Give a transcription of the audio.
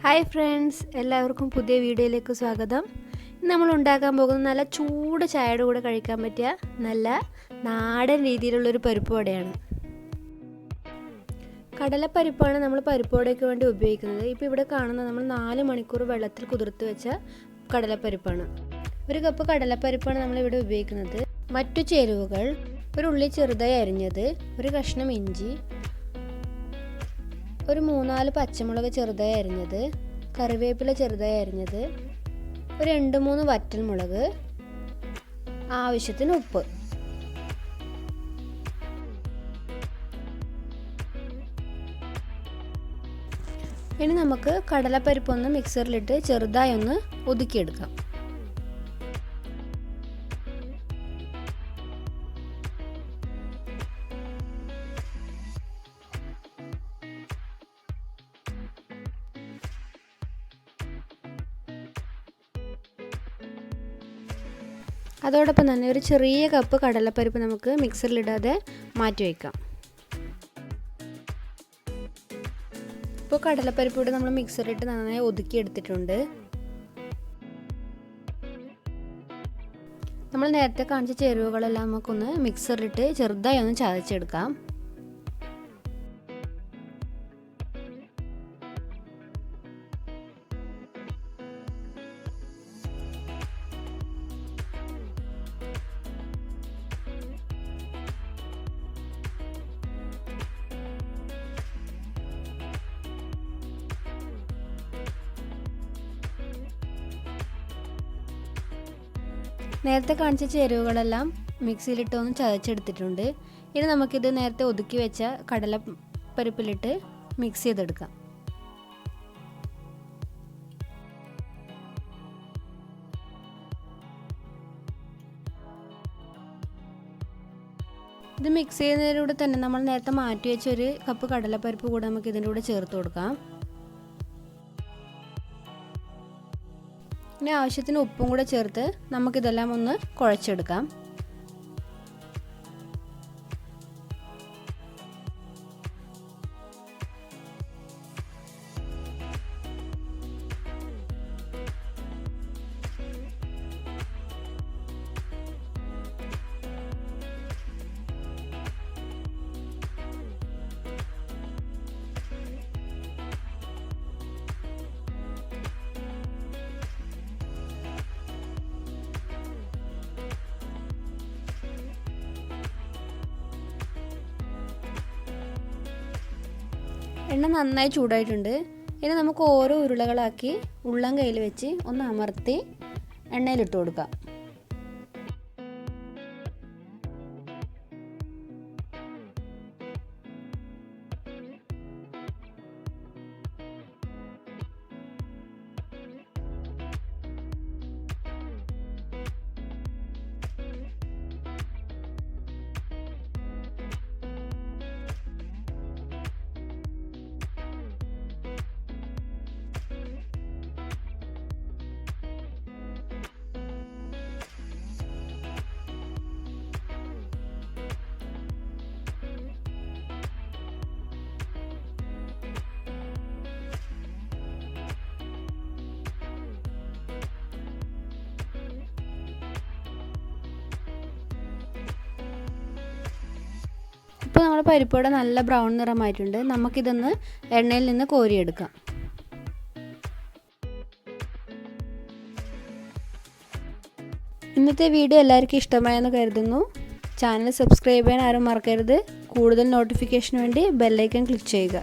Hi friends, എല്ലാവർക്കും പുതിയ വീഡിയോയിലേക്ക് സ്വാഗതം. നമ്മൾ ഉണ്ടാക്കാൻ പോകുന്ന നല്ല ചൂട് ചായയുടെ കൂടെ കഴിക്കാൻ പറ്റിയ നല്ല നാടൻ രീതിയിലുള്ളൊരു പരിപ്പ് വടയാണ്. കടലപ്പരിപ്പാണ് നമ്മൾ പരിപ്പ് വടയ്ക്ക് വേണ്ടി ഉപയോഗിക്കുന്നത്. ഇപ്പോൾ ഇവിടെ കാണുന്നത് നമ്മൾ 4 മണിക്കൂർ വെള്ളത്തിൽ കുതിർത്ത് വെച്ച കടലപ്പരിപ്പാണ്. 1 കപ്പ് കടലപ്പരിപ്പാണ് നമ്മളിവിടെ ഉപയോഗിക്കുന്നത്. മറ്റു ചേരുവകൾ: ഒരു ഉള്ളി ചെറുതായി അരിഞ്ഞത്, ഒരു കഷ്ണം ഇഞ്ചി, ഒരു 3-4 പച്ചമുളക് ചെറുതായി അരിഞ്ഞത്, കറിവേപ്പില ചെറുതായി അരിഞ്ഞത്, ഒരു 2-3 വറ്റൽമുളക്, ആവശ്യത്തിന് ഉപ്പ്. ഇനി നമുക്ക് കടലപ്പരിപ്പൊന്ന് മിക്സറിലിട്ട് ചെറുതായി ഒന്ന് ഒതുക്കിയെടുക്കാം. അതോടൊപ്പം തന്നെ ഒരു ചെറിയ കപ്പ് കടലപ്പരിപ്പ് നമുക്ക് മിക്സറിലിടാതെ മാറ്റി വയ്ക്കാം. ഇപ്പോൾ കടലപ്പരിപ്പ് ഇവിടെ നമ്മൾ മിക്സറിലിട്ട് നന്നായി ഒതുക്കി എടുത്തിട്ടുണ്ട്. നമ്മൾ നേരത്തെ കാണിച്ച ചേരുവകളെല്ലാം നമുക്കൊന്ന് മിക്സറിലിട്ട് ചെറുതായി ഒന്ന് ചതച്ചെടുക്കാം. നേരത്തെ കാണിച്ച ചേരുവകളെല്ലാം മിക്സിയിലിട്ട് ഒന്ന് ചതച്ചെടുത്തിട്ടുണ്ട്. ഇനി നമുക്കിത് നേരത്തെ ഒതുക്കി വെച്ച കടലപ്പരിപ്പിലിട്ട് മിക്സ് ചെയ്തെടുക്കാം. ഇത് മിക്സ് ചെയ്യുന്നതിലൂടെ തന്നെ നമ്മൾ നേരത്തെ മാറ്റി വെച്ച 1 കപ്പ് കടലപ്പരിപ്പ് കൂടെ നമുക്ക് ഇതിൻ്റെ കൂടെ ചേർത്ത് കൊടുക്കാം. ഇനി ആവശ്യത്തിന് ഉപ്പും കൂടെ ചേർത്ത് നമുക്കിതെല്ലാം ഒന്ന് കുഴച്ചെടുക്കാം. എണ്ണ നന്നായി ചൂടായിട്ടുണ്ട്. ഇനി നമുക്ക് ഓരോ ഉരുളകളാക്കി ഉള്ളം കയ്യിൽ വെച്ച് ഒന്ന് അമർത്തി എണ്ണയിലിട്ട് കൊടുക്കാം. ഇപ്പോൾ നമ്മുടെ പരിപ്പ് വട നല്ല ബ്രൗൺ നിറമായിട്ടുണ്ട്. നമുക്കിതൊന്ന് എണ്ണയിൽ നിന്ന് കോരിയെടുക്കാം. ഇന്നത്തെ വീഡിയോ എല്ലാവർക്കും ഇഷ്ടമായെന്ന് കരുതുന്നു. ചാനൽ സബ്സ്ക്രൈബ് ചെയ്യാൻ ആരും മറക്കരുത്. കൂടുതൽ നോട്ടിഫിക്കേഷന് വേണ്ടി ബെല്ലൈക്കൺ ക്ലിക്ക് ചെയ്യുക.